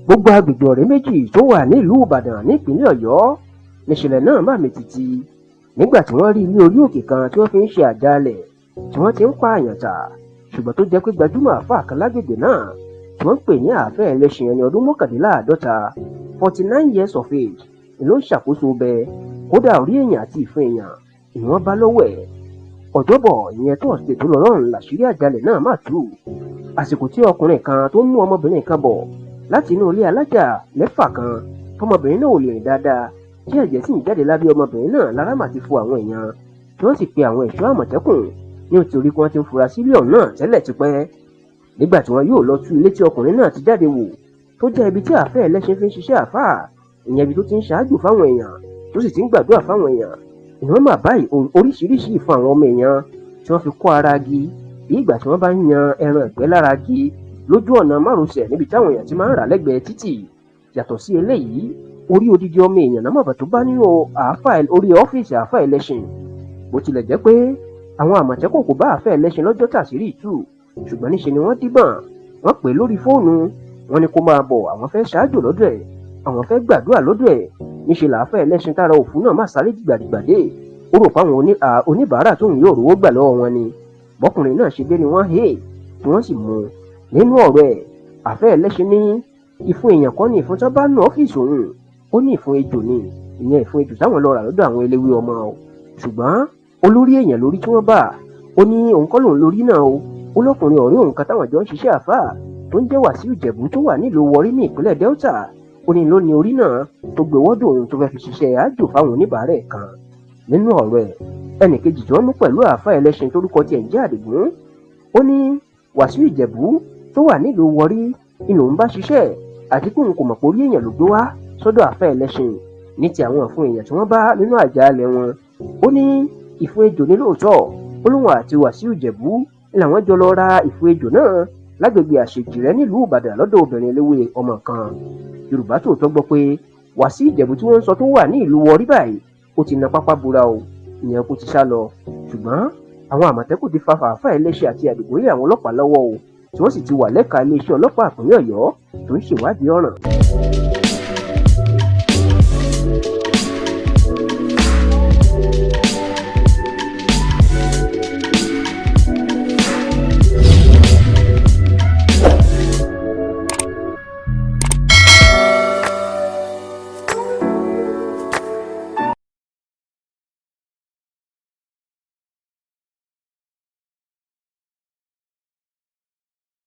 Gbogbo agbègbè ọ̀rẹ́ méjì tó wà nílùú Ìbàdàn nípínlẹ̀ Ọ̀yọ́ níṣẹ̀lẹ̀ náà bà mì tìtì nígbà tí wọ́n rí ilé orí òkè kan tí wọ́n fi ń ṣe àjàalẹ̀ tí wọ́n ti ń pààyàn tà, ṣùgbọ́n tó jẹ́ pé gbajúmọ̀ àáfàá kan lágbègbè náà tí wọ́n ń pè ní àáfẹ́ ẹlẹ́ṣin ẹni ọdún 49 49 years of age ni ló ń ṣàkóso bẹ́ẹ̀. Kódà orí èèyàn àti ìfun èèyàn ni wọ́n bá lọ́wọ́ ẹ̀. Ọjọ́bọ̀ ìyẹn tọ́sídẹ̀ẹ́ tó lọ lọ́rùn làṣírí àjàalẹ̀ náà mà tú. Àsìkò tí ọkùnrin kan tó ń mú ọmọbìnrin kan bọ̀ láti inú ilé alájà 6 kan tọmọbìnrin náà ò lè rìn dáadáa tí ẹ̀jẹ̀ sì ń jáde lábẹ́ ọmọbìnrin náà lára mà ti fo àwọn èèyàn tí wọ́n sì pe àwọn ẹ̀ṣọ́ àmọ̀tẹ́kùn nítorí pé wọ́n ti ń fura sí ilé ọ̀hún náà tẹ́lẹ̀ tipẹ́. Nígbà tí wọ́n yóò lọ tú ilé tí ọkùnrin náà ti jáde wò tó jẹ́ ibi tí àáfẹ́ ẹlẹ́ṣin fi ń ṣiṣẹ́ àáfàá, ìyẹn ibi tó ti ń ṣáájú fáwọn èèyàn tó sì ti ń gbàdúrà fáwọn èèyàn, ìwọ́n mà báyìí oríṣiríṣi ìfún àwọn ọmọ èèyàn tí wọ́n fi kọ́ ara gi bí ìgbà tí wọ́n bá ń yan ẹran ìgbẹ́ lára gi lójú ọ̀nà márosẹ̀ níbi táwọn èèyàn ti máa ń rà lẹ́gbẹ̀ẹ́ títì. Yàtọ̀ sí eléyìí, orí odidi ọmọ èèyàn náà mọ̀bà tó bá nínú orí ọ́fíìsì àáfà ẹlẹ́ṣin. Bó tilẹ̀ jẹ́ pé àwọn àmọ̀tẹ́kùn kò bá àáfà ẹlẹ́ṣin lọ́jọ́ tàṣírí ìtú, ṣùgbọ́n níṣe ni wọ́n díbọ̀n, wọ́n pè é lórí fóònù, wọ́n ní kó máa bọ̀, àwọn fẹ́ ṣáájú lọ́dọ̀ ẹ̀, àwọn fẹ́ gbàdúrà lọ́dọ̀ ẹ̀. Níṣe làáfà ẹlẹ́ṣin tára òfun náà má sáré dìgbàdìgbàdé, ó rò fáwọn oníbàárà tóun yóò rówó gbà lọ́wọ́ wọn ni. Bọ́kùnrin náà ṣe dé ni wọ́n tí wọ́n sì mú un. Nínú ọ̀rọ̀ ẹ̀, àáfà ẹlẹ́ṣin ní ìfun èèyàn kọ́ ni ìfun tó bá nù ọ́fíìsì òun, ó ní ìfun ejò ni, ìyẹn ìfun ejò táwọn lọ rà lọ́dọ̀ àwọn eléwé ọmọ o. Ṣùgbọ́n olórí èèyàn lórí tí wọ́n bá, ó ní òun kọ́ lòun lórí náà o. Ó lọ́kùnrin ọ̀rẹ́ òun kan táwọn jọ ń ṣiṣẹ́ àáfàá tó ń jẹ́ Wàsíù Ìjẹ̀bú tó wà nílùú Warri ní ìpínlẹ̀ Delta, ó ní ló ní orí náà tó gbé wọ́dọ̀ òun tó fẹ́ fi ṣiṣẹ́ àjò fáwọn oníbàárẹ̀ kan. Nínú ọ̀rọ̀ ẹ̀, ẹnì kejì tí wọ́n mú pẹ̀lú àáfàá ẹlẹ́ṣin torúkọ tiẹ̀ ń jẹ́ Àdìgún, ó ní Wàsíù Ìjẹ̀bú tó wà nílùú Warri inú òun bá ṣiṣẹ́ àti pé òun kò mọ̀ pé orí èèyàn ló gbé wá sọ́dọ̀ àáfà ẹlẹ́ṣin. Ní ti àwọn ìfun èèyàn tí wọ́n bá nínú àjàalẹ̀ wọn, ó ní ìfun ejò ní lóòótọ́, ó lóun àti Wàsíù Ìjẹ̀bú làwọn jọ lọ ra ìfun ejò náà lágbègbè Àṣejìrẹ́ nílùú Ìbàdàn lọ́dọ̀ obìnrin eléwé ọmọ kan. Yorùbá Tòótọ́ gbọ́ pé Wàsíù Ìjẹ̀bú tí wọ́n ń sọ tó wà ní ìlú Warri báyìí ó ti na pápá bora o, ìyẹn kò ti sá lọ. Ṣùgbọ́n àwọn àmọ̀tẹ́kùn ti fa àáfà ẹlẹ́ṣin àti Àdìgún lé àwọn ọlọ́pàá lọ́wọ́ o, tí wọ́n sì ti wà lẹ́ka iléeṣẹ́ ọlọ́pàá ìpínlẹ̀ Ọ̀yọ́ tó ń ṣèwádìí ọ̀ràn.